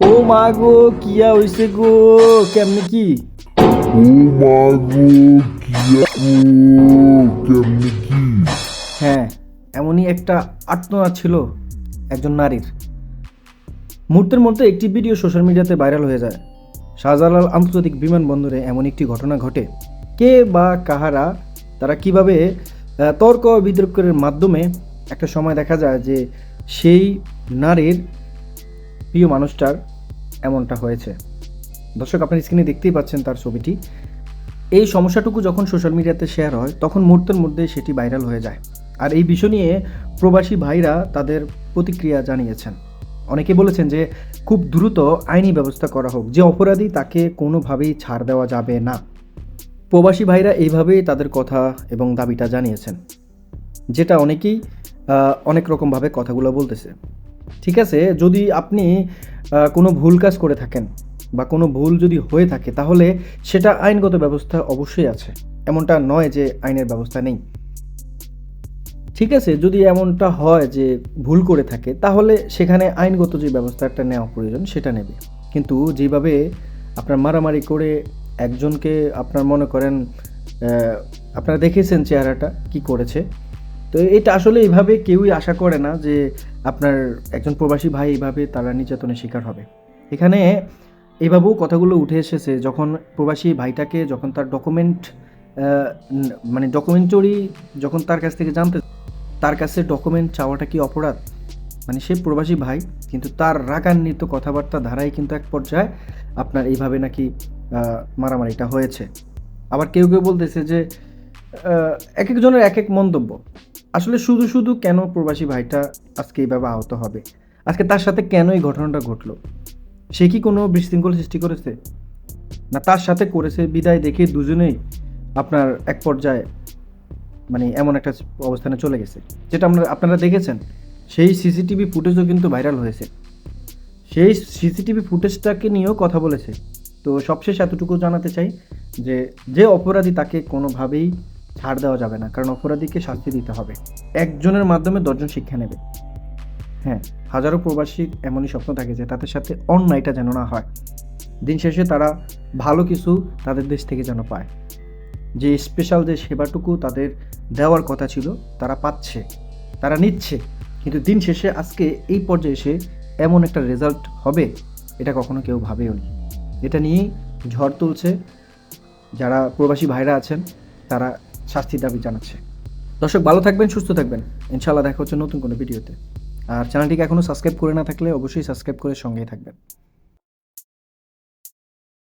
ও মা গো, কিয়া হইছে গো? কেমনে কি? ও মা গো, কিয়া গো, কেমনে কি? হ্যাঁ, এমনই একটা আর্তনাদ ছিল একজন নারীর। মুহূর্তের মধ্যে একটি ভিডিও সোশ্যাল মিডিয়াতে ভাইরাল হয়ে যায়। শাহজালাল আন্তর্জাতিক বিমানবন্দরে এমন একটি ঘটনা ঘটে। কে বা কাহারা তারা কিভাবে তর্ক বিতর্কের মাধ্যমে একটা সময় দেখা যায় যে সেই নারীর প্রিয় মানুষটার এমনটা হয়েছে। দর্শক, আপনার স্ক্রিনে দেখতেই পাচ্ছেন তার ছবিটি। এই সমস্যাটুকু যখন সোশ্যাল মিডিয়াতে শেয়ার হয় তখন মুহূর্তের মধ্যে সেটি ভাইরাল হয়ে যায়। আর এই বিষয় নিয়ে প্রবাসী ভাইরা তাদের প্রতিক্রিয়া জানিয়েছেন। অনেকে বলেছেন যে খুব দ্রুত আইনি ব্যবস্থা করা হোক, যে অপরাধী তাকে কোনোভাবেই ছাড় দেওয়া যাবে না। প্রবাসী ভাইরা এইভাবেই তাদের কথা এবং দাবিটা জানিয়েছেন, যেটা অনেকেই অনেক রকমভাবে কথাগুলো বলতেছে। ঠিক আছে, যদি আপনি কোনো ভুল কাজ করে থাকেন বা কোনো ভুল যদি হয়ে থাকে তাহলে সেটা আইনগত ব্যবস্থা অবশ্যই আছে। এমনটা নয় যে আইনের ব্যবস্থা নেই। ঠিক আছে, যদি এমনটা হয় যে ভুল করে থাকে তাহলে সেখানে আইনগত যে ব্যবস্থাটা নেওয়া প্রয়োজন সেটা নেবে। কিন্তু যেভাবে আপনার মারামারি করে একজনকে আপনার মনে করেন আপনারা দেখেছেন চেহারাটা কি করেছে, তো এটা আসলে এইভাবে কেউই আশা করে না যে আপনার একজন প্রবাসী ভাই এইভাবে তারা নির্যাতনের শিকার হবে। এখানে এইভাবেও কথাগুলো উঠে এসেছে যখন প্রবাসী ভাইটাকে যখন তার ডকুমেন্ট মানে ডকুমেন্টারি যখন তার কাছ থেকে জানতে, তার কাছে ডকুমেন্ট চাওয়াটা কি অপরাধ? মানে সে প্রবাসী ভাই, কিন্তু তার রাগান্বিত কথাবার্তা ধারাই কিন্তু এক পর্যায়ে আপনার এইভাবে নাকি মারামারিটা হয়েছে। আবার কেউ কেউ বলতেছে যে এক একজনের এক এক মন্তব্য। আসলে শুধু শুধু কেন প্রবাসী ভাইটা আজকে এইভাবে আহত হবে? আজকে তার সাথে কেন এই ঘটনাটা ঘটলো? সে কি কোনো বিশৃঙ্খল সৃষ্টি করেছে? না তার সাথে করেছে বিদায় দেখে দুজনেই আপনার এক পর্যায়ে মানে এমন একটা অবস্থানে চলে গেছে, যেটা আপনারা দেখেছেন। সেই সিসিটিভি ফুটেজও কিন্তু ভাইরাল হয়েছে। সেই সিসিটিভি ফুটেজটাকে নিয়েও কথা বলেছে। তো সবশেষ এতটুকু জানাতে চাই যে যে অপরাধী তাকে কোনোভাবেই ছাড় দেওয়া যাবে না, কারণ অপরাধীকে শাস্তি দিতে হবে। একজনের মাধ্যমে 10জন শিক্ষা নেবে। হ্যাঁ, হাজারো প্রবাসীর এমনই স্বপ্ন থাকে যে তাদের সাথে অন্যায়টা যেন না হয়। দিন শেষে তারা ভালো কিছু তাদের দেশ থেকে যেন পায়। যে স্পেশাল যে সেবাটুকু তাদের দেওয়ার কথা ছিল তারা পাচ্ছে, তারা নিচ্ছে। কিন্তু দিন শেষে আজকে এই পর্যায়ে এসে এমন একটা রেজাল্ট হবে, এটা কখনো কেউ ভাবেও নি। এটা নিয়েই ঝড় তুলছে যারা প্রবাসী ভাইরা আছেন, তারা শাস্তির দাবি জানাচ্ছে। দর্শক, ভালো থাকবেন, সুস্থ থাকবেন। ইনশাআল্লাহ দেখা হচ্ছে নতুন কোনো ভিডিওতে। আর চ্যানেলটিকে এখনও সাবস্ক্রাইব করে না থাকলে অবশ্যই সাবস্ক্রাইব করে সঙ্গেই থাকবেন।